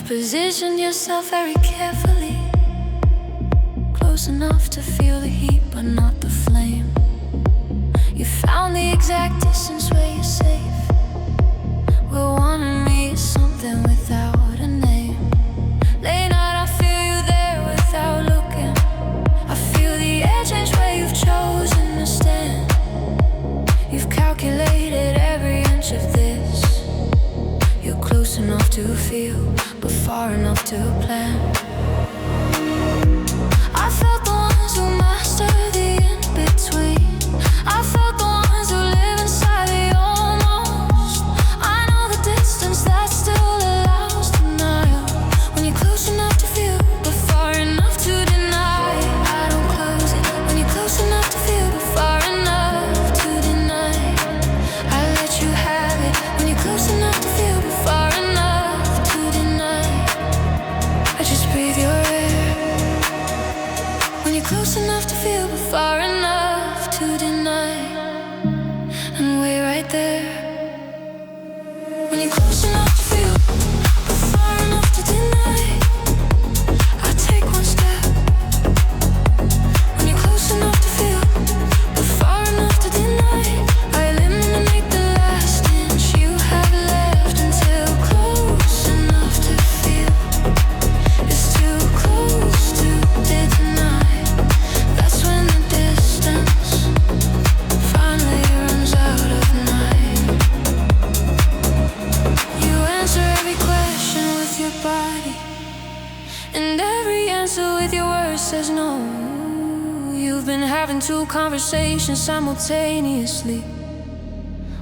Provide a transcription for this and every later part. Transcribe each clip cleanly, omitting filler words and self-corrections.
Position yourself very carefully, close enough to feel the heat but not the flame. You found the exact distance where you're safe, where wanting me is something without a name. Late night I feel, but far enough to plan. I felt the ones who master the in-between. I felt the ones who live inside the almost. I know the distance that still allows denial. When you're close enough to feel, but far enough to deny. I don't close it. When you're close enough to feel, but far enough to deny. I let you have it. When you're close enough to feel, but far enough to deny. I just breathe your air. When you're close enough to feel, but far enough to deny. And we're right there. When you're close enough to feel, but far enough to deny. I take one step. When you're close enough to feel, but far enough to deny. I eliminate the last inch you have left until close enough to feel. It's too close to deny. That's when the distance finally runs out of night. You answer every question with your body, and every answer with your words says no. You've been having two conversations simultaneously,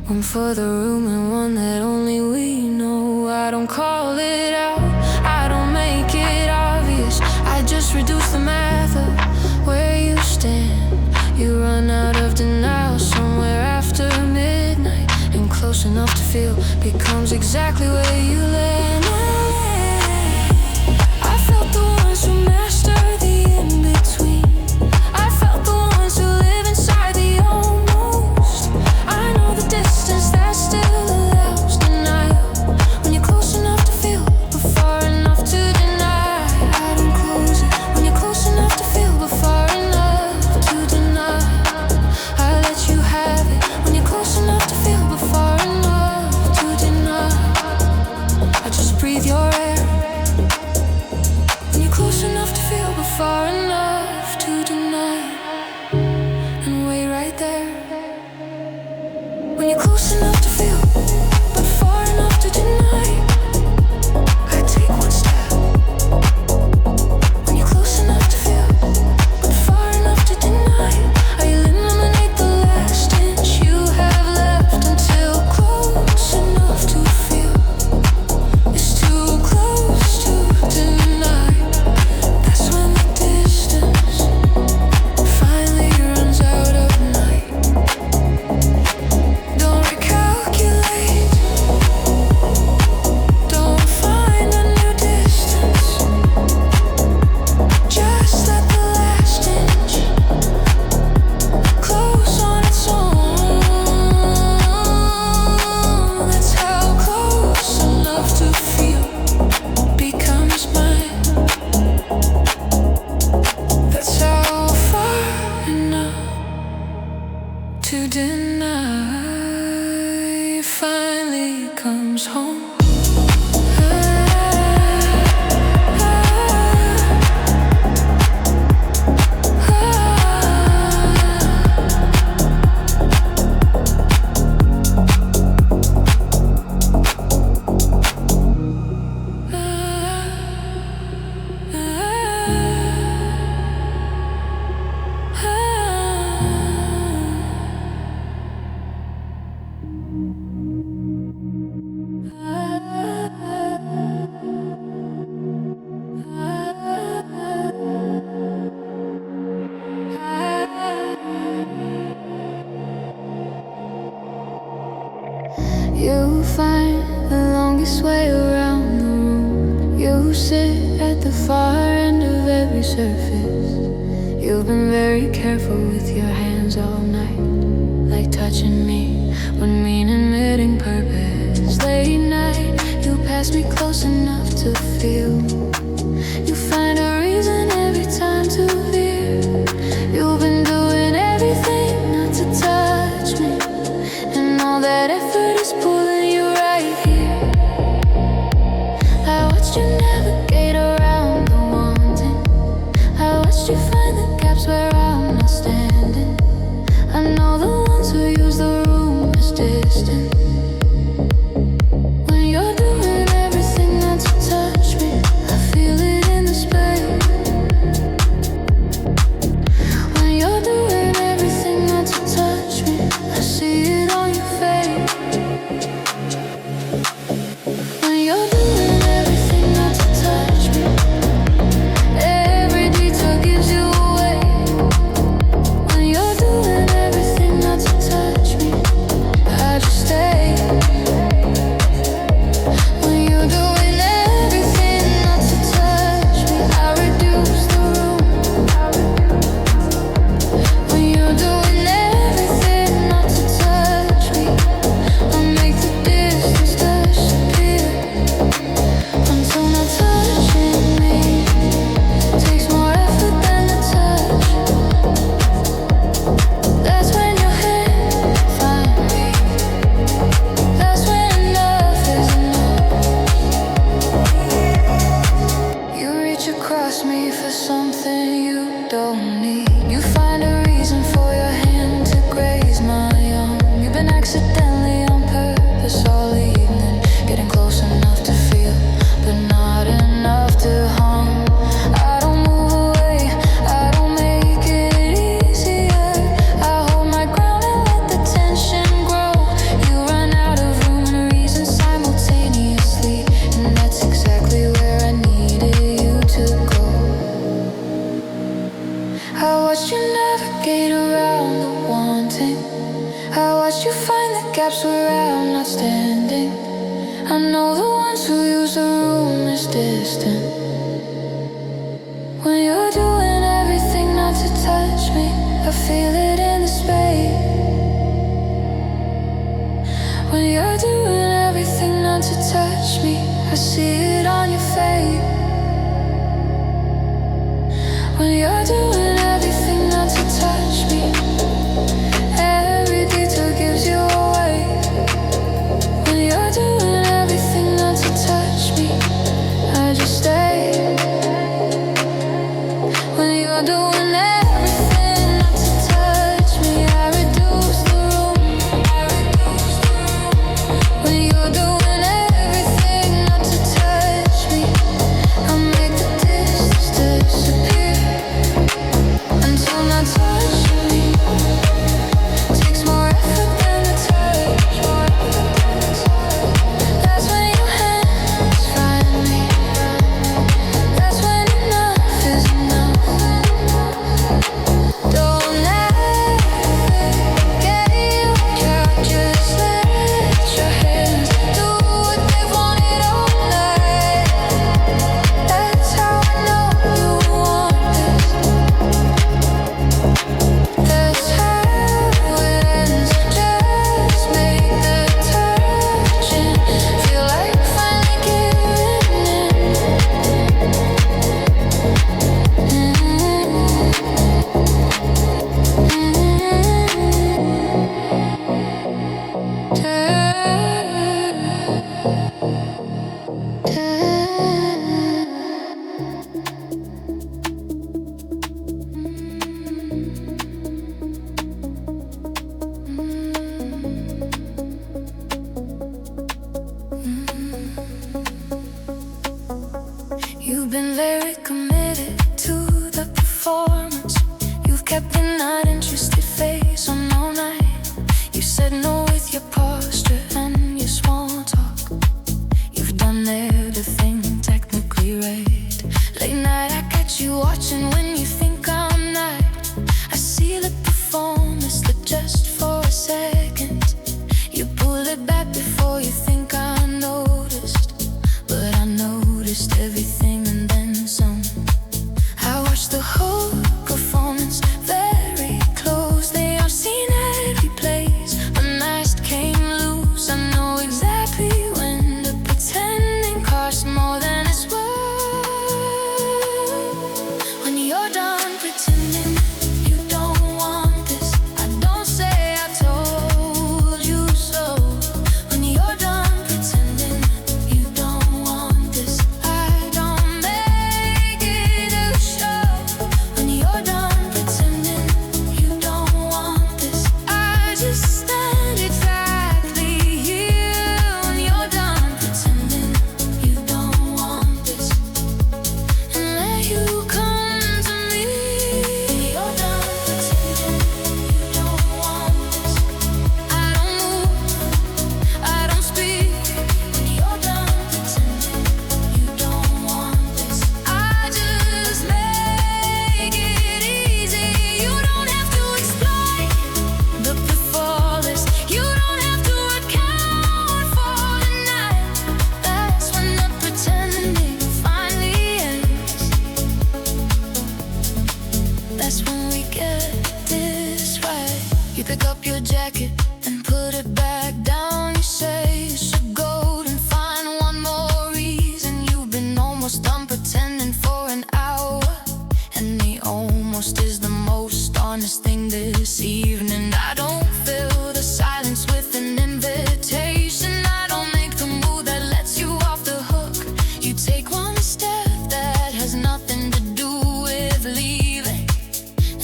one for the room and one that only we know. I don't call it out, I don't make it obvious. I just reduce the math of where you stand. You run out of denial somewhere after midnight, and close enough to feel becomes exactly where you land. I felt the ones who master the in-between. I felt the ones who live inside the almost. I know the distance that still allows denial. When you're close enough to feel, but far enough to deny. I don't close it. When you're close enough to feel, but far enough to deny. I let you have it. When you're close enough to feel, but far enough to deny. I just breathe your air. When you're close enough to feel, but far enough to deny. And wait right there. When you're close enough to feel, but far enough to deny. I take one step. When you're close enough to feel, but far enough to deny. I eliminate the last inch you have left until close enough to feel. It's too close to deny. That's when the distance finally runs out of night. Don't recalculate. Don't find a new distance. Just let the last inch close on its own. That's how close enough to feel becomes mine. That's how far enough to deny finally comes home. You find the longest way around the room. You sit at the far end of every surface. You've been very careful with your hands all night, like touching me when meaning meeting purpose. Late night, you pass me close enough to feel. You find a reason every time to veer. You've been doing everything not to touch me, and all that effort is pulling you right here. I watched you navigate around the wanting. I watched you find the gaps where I'm not standing. I know the ones who use the room as distant. When you're doing everything I distant. When you're doing everything not to touch me, I feel it in the space. When you're doing everything not to touch me, I see it on your face. When you're doing everything not to touch me, every detail gives you away. When you're doing everything not to touch me, I just stay. When you're doing everything not to touch me, I reduce the room. When you're doing everything not to touch me, I make the distance disappear. Until not touching me takes more effort than the touch. That's when your hands find me. That's when enough is enough. Don't ever get you out, just let your hands do what they wanted all night. That's how I know you want this. That's how it ends. Just make the touching feel like finally giving You've been very committed to the performance. You've kept the not interested face on all night. You said no with your posture and your small talk. You've done everything technically right. Late night I catch you watching when you think I'm not. I see the performance, but just for a second. You pull it back before you think I noticed. But I noticed everything and then some. I watched the whole performance very closely. I've seen every place a mask came loose. I know exactly when the pretending costs more than it's worth. When you're done pretending you don't want this, I don't say I told you so. When you're done pretending you don't want this, I don't make it a show. When you're done pretending you don't want this, I just stand exactly here. When you're done pretending you don't want this, and let you come to me. When you're done pretending you don't want this, I don't move, I don't speak. When you're done pretending you don't want this, I just make it easy. You don't have to explain the flawless. You don't have to account for the night. That's when the pretending finally ends. That's when we get this right. You pick up your jacket and put it back down. You say you should go and find one more reason. You've been almost done pretending for an hour, and the almost is the most honest thing this evening. I don't fill the silence with an invitation. I don't make the move that lets you off the hook. You take one step that has nothing to do with leaving,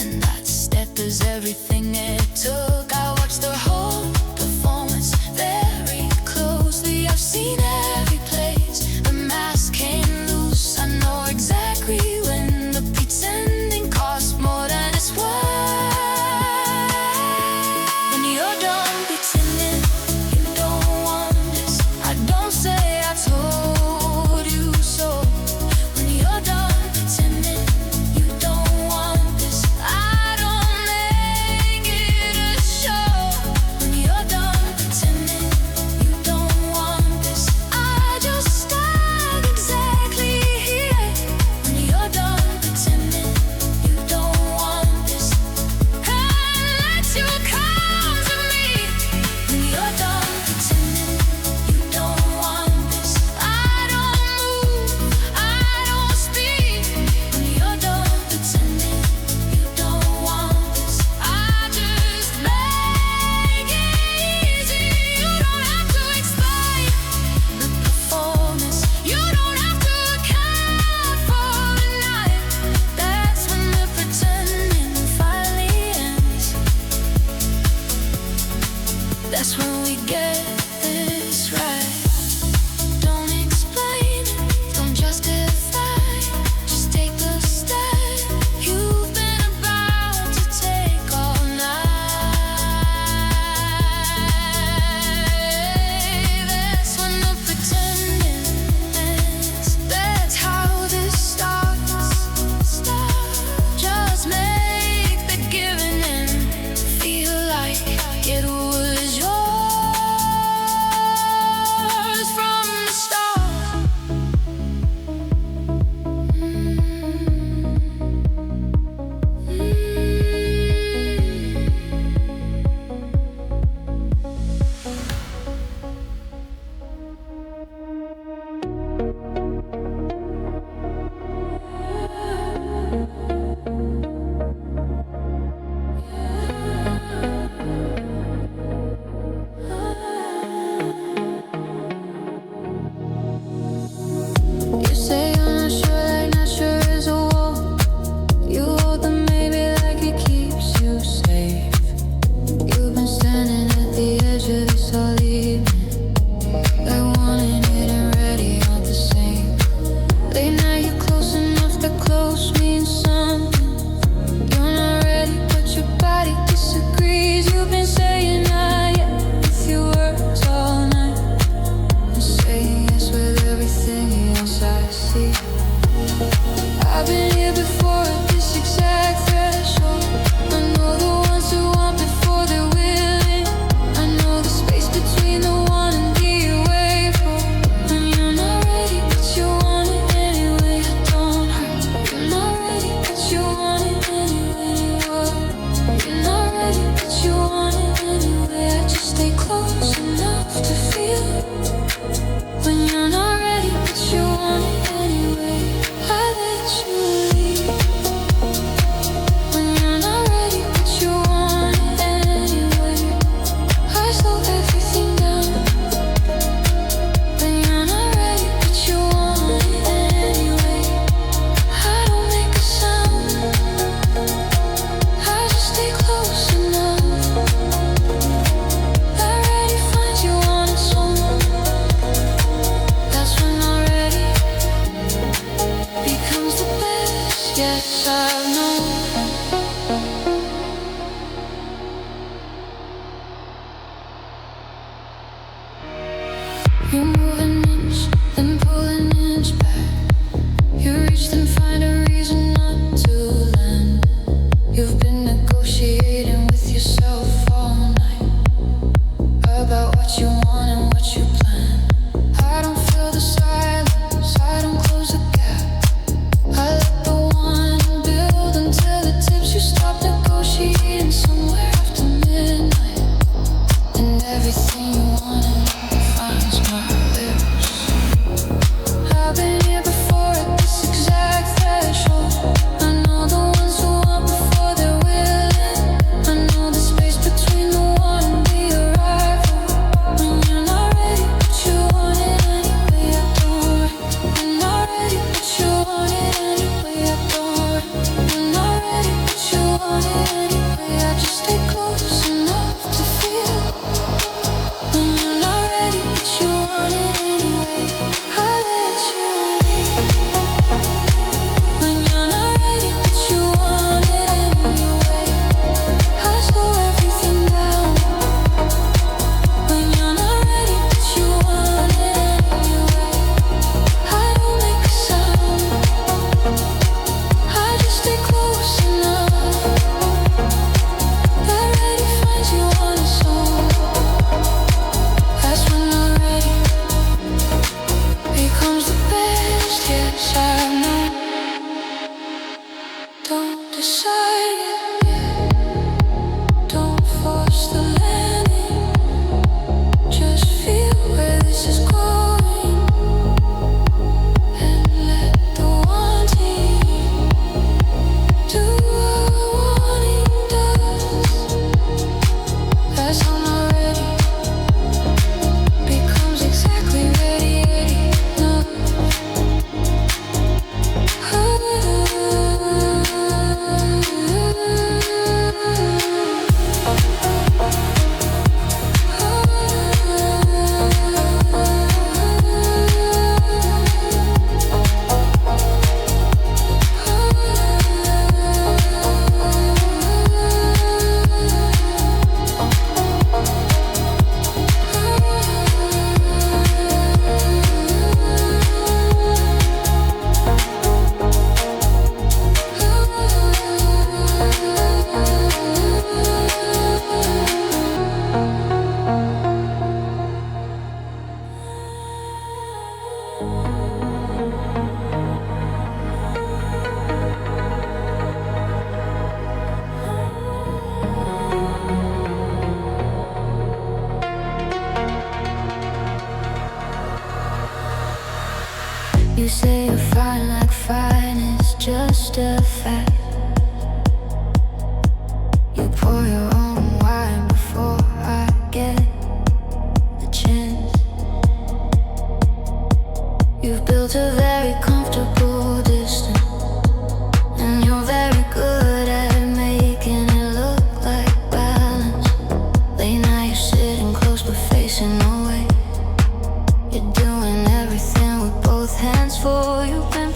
and that step is everything it took. I watched the whole performance very closely. I've seen every place the mask came loose. I know exactly when the pretending costs more than it's worth. When you're done pretending you don't want this, I don't say I told you so. now you're close enough, that close means something. You're not ready, but your body disagrees. You've been saying not yet with your words all night, and saying yes with everything else I see. I've been here before at this exact threshold. I know the ones who want before they're willing. I know the space between the one and the away from. And you're not ready, but you want it anyway. I don't hurt. You're not ready, but you want it anyway. You're not ready, but you want it anyway. I just stay close enough to feel it. When you're not ready, but you want it anyway, I let you leave. When you're not ready, but you want it anyway, I slow everything down. When you're not ready, but you want it anyway, I don't make a sound. I just stay close enough. That ready finds you on its own. That's when not ready becomes the best. Yes, I know. You move an inch, then pull an inch back. You reach, then find a reason not to land. You've been negotiating with yourself all night about what you want and what you plan. I don't feel the silence, I don't close the gap. I let the one build until the tips. You stop negotiating somewhere after midnight, and everything you wanted finds my lips. I've been here before at this exact threshold. I know the ones who want before they're willing. I know the space between the one and the arrival. When you're not ready, but you want it anyway, I don't. You're not ready, but you want it anyway, I don't. You're not ready, but you want it anyway, I just stay close enough to feel. When you're not ready, but you want it anyway, I let you leave. When you're not ready, but you want it anyway, I slow everything down. When you're not ready, but you want it anyway, I don't make a sound. I just stay close enough. That ready finds you on its own. That's when not ready becomes the best. Yes, I know. Don't decide yet. Don't force the landing. Just feel where this is going, and let the wanting do what wanting does. That's how not ready becomes exactly ready enough. You say you're fine, like fine is just a fact. You pour your own wine before I get the chance. You've built a very comfortable distance, and you're very good at making it look like balance. Late night you're sitting close but facing away. You're doing everything with both hands full. You've been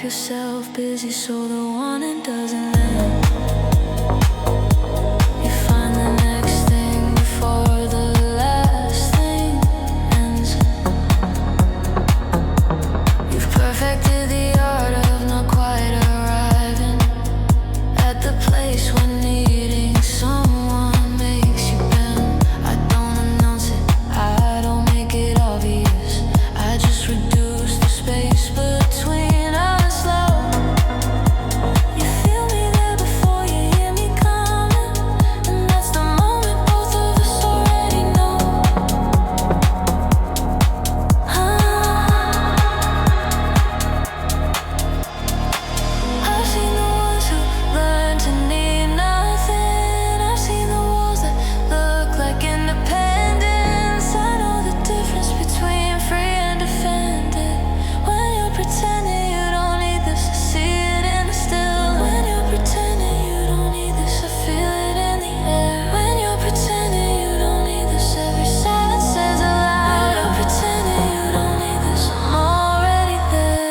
yourself busy so the warning doesn't end. You find the next thing before the last thing ends. You've perfected the art of not quite arriving at the place when needing someone makes you bend. I don't announce it, I don't make it obvious, I just reduce the space between us, love. You feel me there before you hear me coming, and that's the moment both of us already know. I've seen the ones who learn to need nothing. I've seen the walls that look like independence. I know the difference between free and defended. When you're pretending you don't need this, I see it in the still. When you're pretending you don't need this, I feel it in the air. When you're pretending you don't need this, every silence says aloud. When you're pretending you don't need this, I'm already there.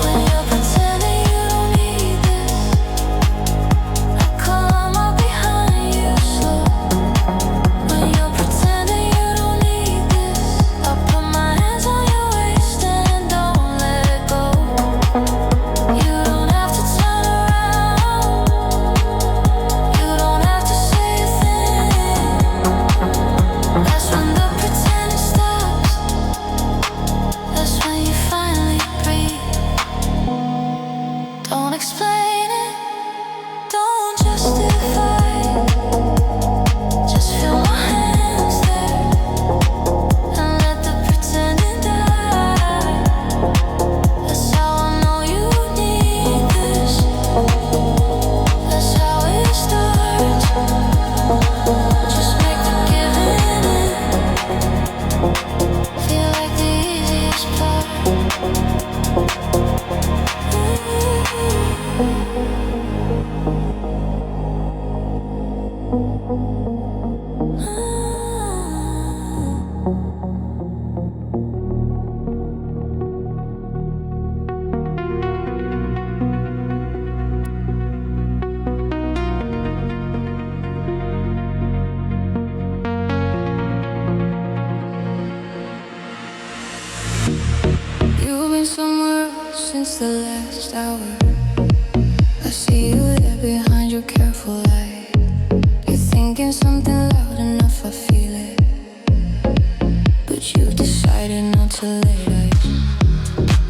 When you're pretending you don't need this, I come up behind you slow. When you're pretending you don't need this, I put my hands on your waist and don't let go. You don't have to turn around, you don't have to say a thing. That's when the pretending stops, that's when you finally breathe. Don't explain it, don't justify it, just feel my hands there and let the pretending die. That's how I know you need this, that's how it starts. Just make the giving in feel like the easiest part. You've been somewhere else since the last hour. I see you there behind your careful light. You're thinking something loud enough, I feel it, but you've decided not to lay light.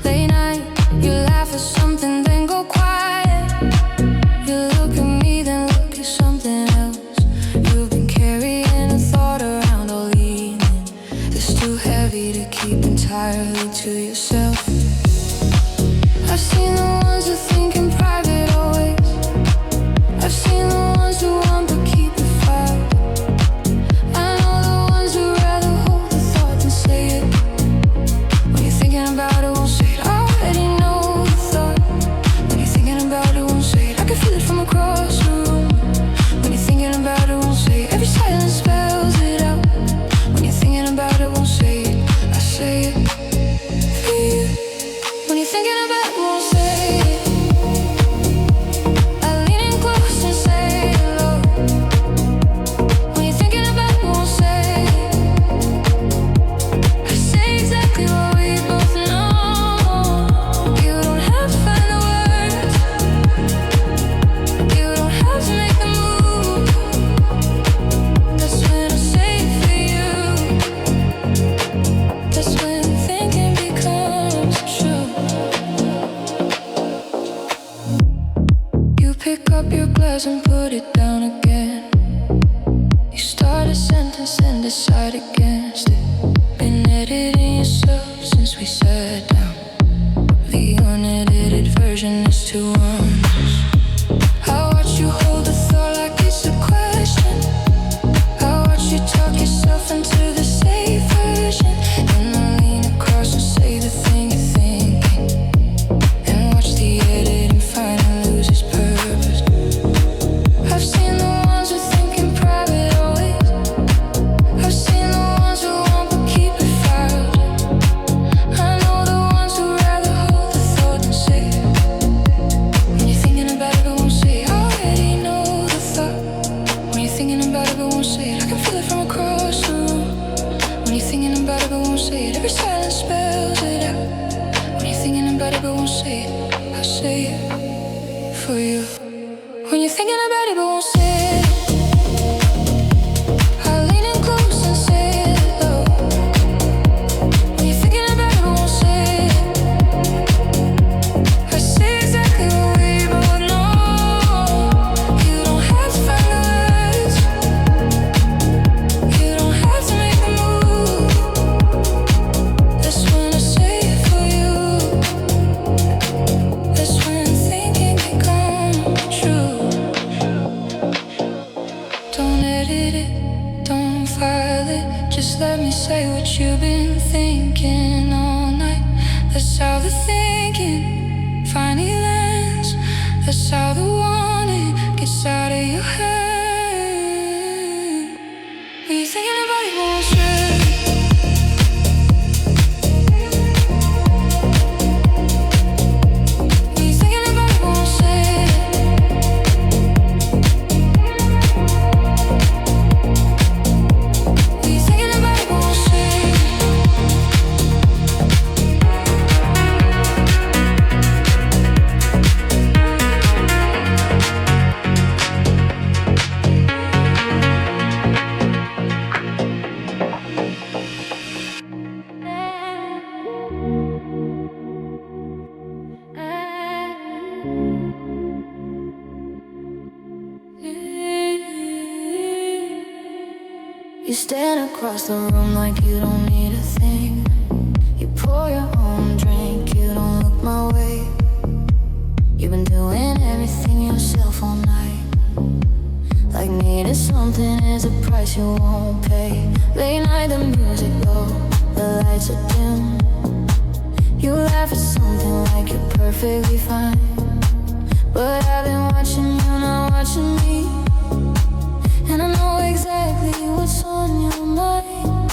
Late night, you laugh at something, then go quiet. You look at me, then look at something else. You've been carrying a thought around all evening that's too heavy to keep entirely to yourself. I've seen the ones who think in private always. I've seen the ones who want to keep it fire. I know the ones who rather hold the thought than say it. When you're thinking about it, won't say it. I already know the thought. When you're thinking about it, won't say it. I can feel it from across the room. When you're thinking about it, won't say it. Every silence spells it out. When you're thinking about it, won't say it. I say it for you. When you're thinking about it, won't say it. I lean in close and say hello. When you're thinking about it, won't say it. I say exactly what we both know. You don't have to find the words, you don't have to make the move. That's when I say it for you. That's when thinking becomes true. You pick up your glass and put it down again. You start a sentence and decide against it. Been editing yourself since we sat down. The unedited version is too honest. I watch you hold the thought like it's a question. I watch you talk yourself into the safe version. Then I lean across and say the thing you're thinking, and watch the edit and finally lose its purpose. I've seen the ones who think in private always. I've seen the ones who want to keep it filed. about it but won't say it. I can feel it from across the room. When you're thinking about it but won't say it, every silence spells it out. When you're thinking about it but won't say it, I'll say it for you. When you're thinking about it but won't say it, I'll lean in close and say it low. When you're thinking about it but won't say it, I say exactly what we both know. You don't have to find the words, you don't have to make the move. That's when I say it for you. That's when thinking can come true. Don't edit it, don't file it. Just let me say what you've been thinking all night. That's how the thinking finally lands. That's how the warning gets out of your head. When you're thinking about it, won't say. When you're thinking about it, won't say. When you're thinking about it, won't say. You stand across the room like you don't need a thing. You pour your own drink, you don't look my way. You've been doing everything yourself all night. Like needing something is a price you won't pay. Late night, the music low, the lights are dim. You laugh at something like you're perfectly fine. But I've been watching you, not watching me. And I know exactly what's on your mind.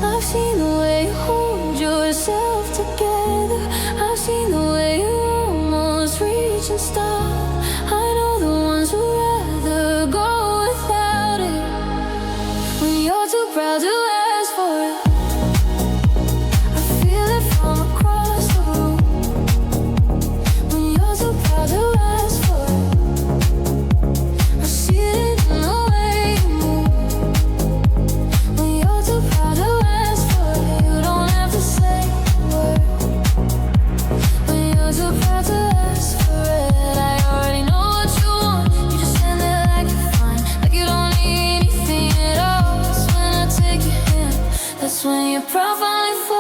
I've seen the way you hold yourself together. I've seen the way you almost reach and stop. I know the ones who'd rather go without it. When you're too proud to ask for it, I feel it from across the room. When you're too proud to ask for it, I see it in the way you move. When you're too proud to ask for it, you don't have to say a word. When you're too proud to ask for it, I already know what you want. You just stand there like you're fine, like you don't need anything at all. That's when I take your hand, that's when your pride finally falls.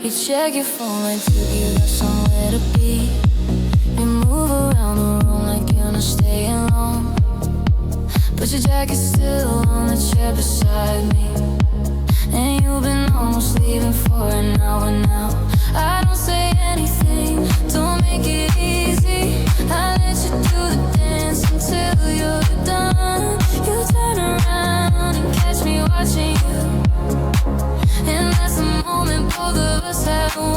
You check your phone like you got somewhere to be. You move around the room like you're not staying long. But your jacket's still on the chair beside me. And you've been almost leaving for an hour now. I don't say anything, don't make it easy. I let you do the dance until you're done. You turn around and catch me watching you. And that's the moment both of us have won.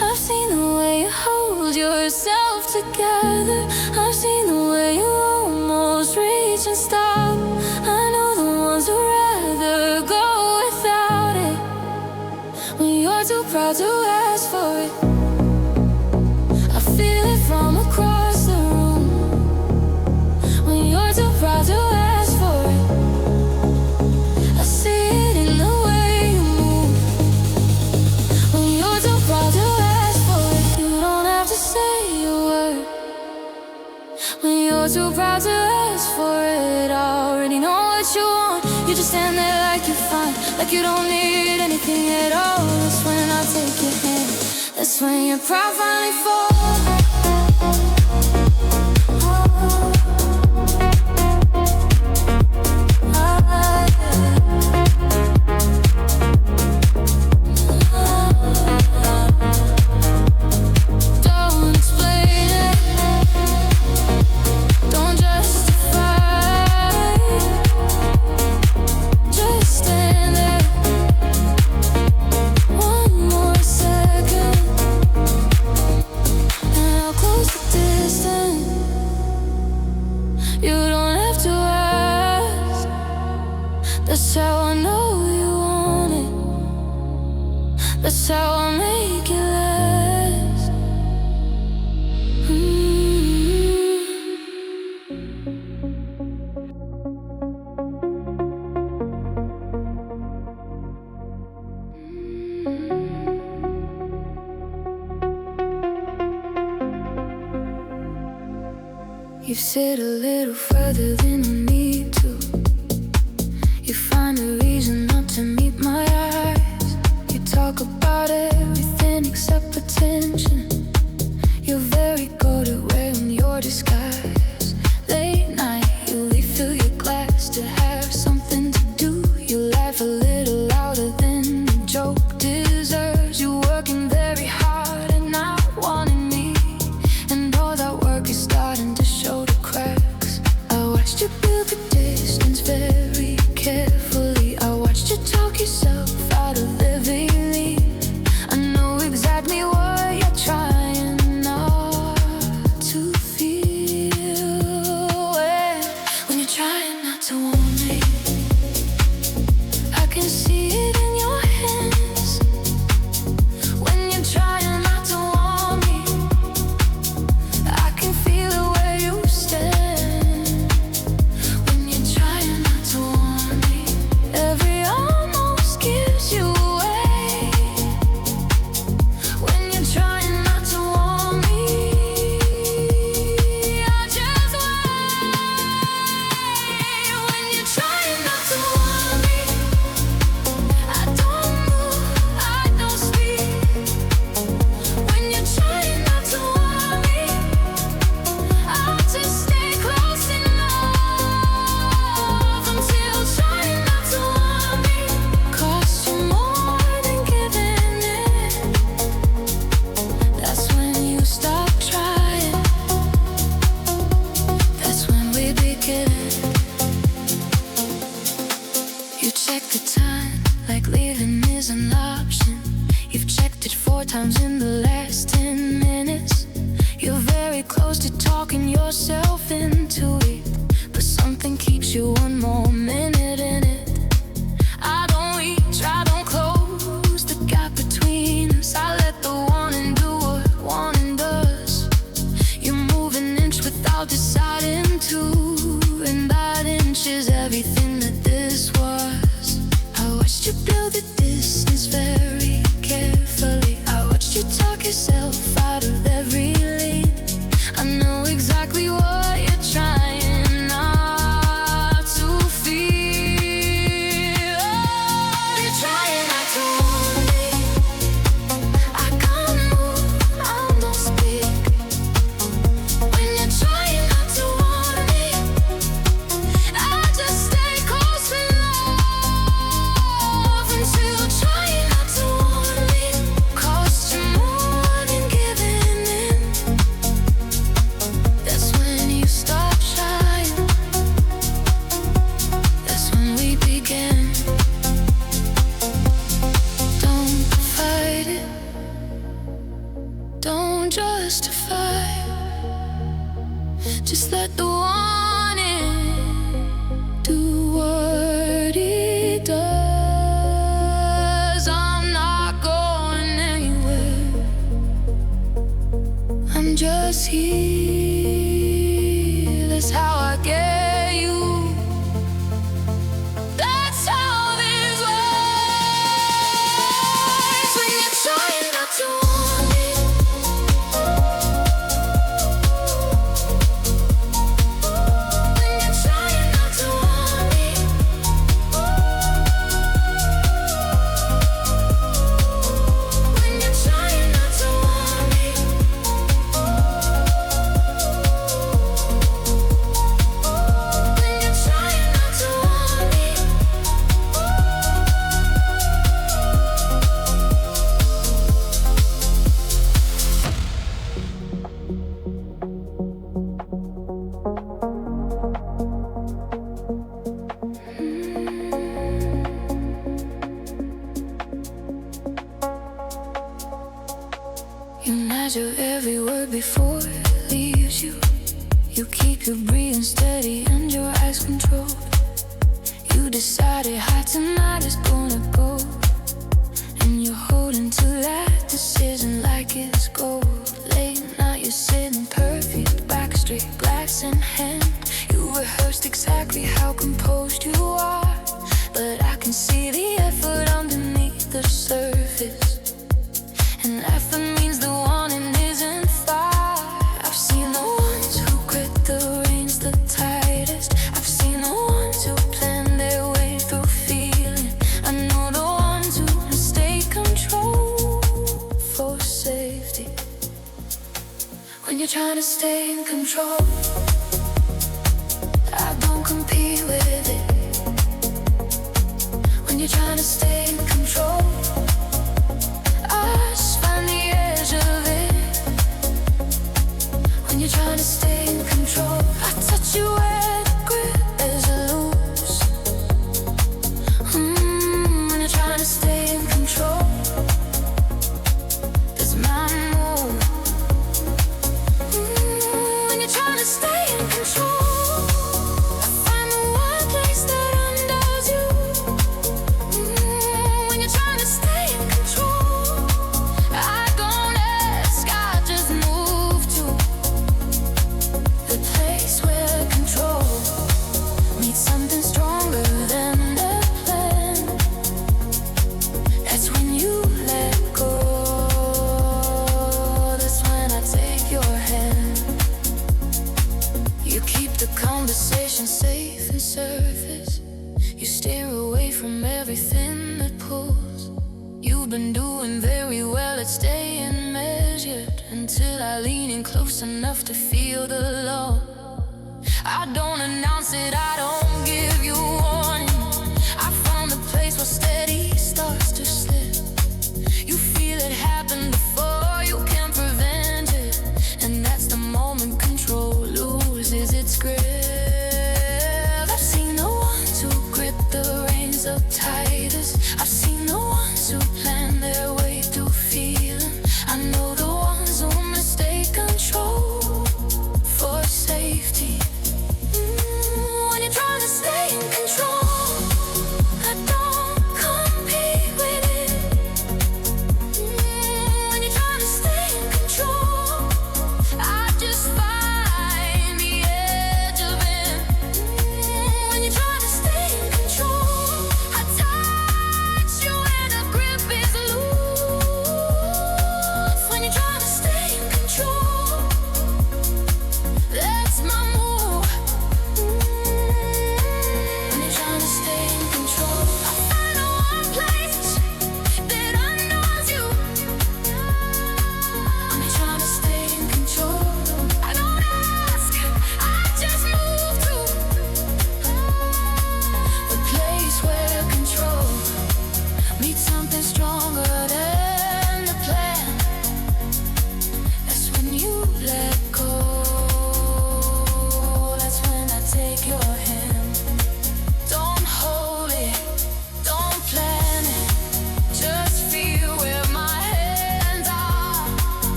I've seen the way you hold yourself together. I've seen the way you almost reach and stop. I know the ones who'd rather go without it. When you're too proud to ask for it, I feel it from across the room. When you're too proud to ask for it, I see it in the way you move. When you're too proud to ask for it, you don't have to say a word. When you're too proud to ask for it, I already know what you want. You just stand there like you're fine, like you don't need anything at all. That's when I take your hand, that's when your pride finally falls. Don't the distance. You don't have to ask. That's how I know you want it. That's how I make it last. You sit a little further than you need to. You find a reason not to meet my eyes. You talk about everything except attention. You're very good at wearing your disguise. Late night, you refill your glass to have something to do. You laugh a little louder than the joke deserves. You're working very hard and not wanting me, and all that work is starting to show the cracks. I watched you build the distance very carefully. I watched you talk yourself out of every lead. I know exactly what you're trying not to feel. When you're trying not to want me, I can see it in your hands. When you're trying not to want me, I can feel it where you stand. When you're trying not to want me, every almost gives you away. When you're trying not to want me, I just wait. When you're trying not to want me, I don't move, I don't speak. When you're trying not to want me, I'll just stay close enough until trying not to want me costs you more than giving in. That's when you stop trying. That's when we begin. You check the time, like leaving is an option. You've checked it 4 times in the last 10 minutes. You're very close to talking yourself into it, but something keeps you one more minute in it. I don't reach, I don't close the gap between us. I let the wanting do what wanting does. You move an inch without deciding to, and that inch is everything that this was. I watched you build the distance very carefully. I watched you talk yourself out of every lead. I know exactly what you're trying not to feel. You're trying not to want me. I can't move, I don't speak. When you're trying not to want me, I just stay close enough until trying not to want me costs you more than giving in. That's when you stop trying. That's when we begin. Don't fight it. Don't justify. Just let the wanting do what it does. I'm not going anywhere. I'm just here. That's how I get you. That's how this works. When you're trying not to want me, when you're trying not to want me, when you're trying not to want me, You keep your breathing steady and your eyes controlled. You decided how tonight is gonna go, and you're holding to that decision like it's gold. Late night, you're sitting perfect, back straight, glass in hand. You rehearsed exactly how composed you are, but I can see the effort underneath the surface. And effort means the warning isn't far. I've seen the ones who grip the reins the tightest. I've seen the ones who plan their way through feeling. I know the ones who mistake control for safety. When you're trying to stay in control, I don't compete with it. When you're trying to stay in control, I just find the edge of it. When you're trying to stay in control, I touch you where the grip is loose. When you're trying to stay in control, that's my move. When you're trying to stay in control, I find the one place that undoes you. When you're trying to stay in control, I don't ask, I just move to the place where control meets something stronger than the plan. That's when you let go. That's when I take your hand. You keep the conversation safe and surface. You steer away from everything that pulls. You've been doing very well at staying measured, until I lean in close enough to feel the law. I don't announce it, I don't give you warning. I found the place where steady starts to slip. You feel it happen before you can prevent it, and that's the moment control loses its grip.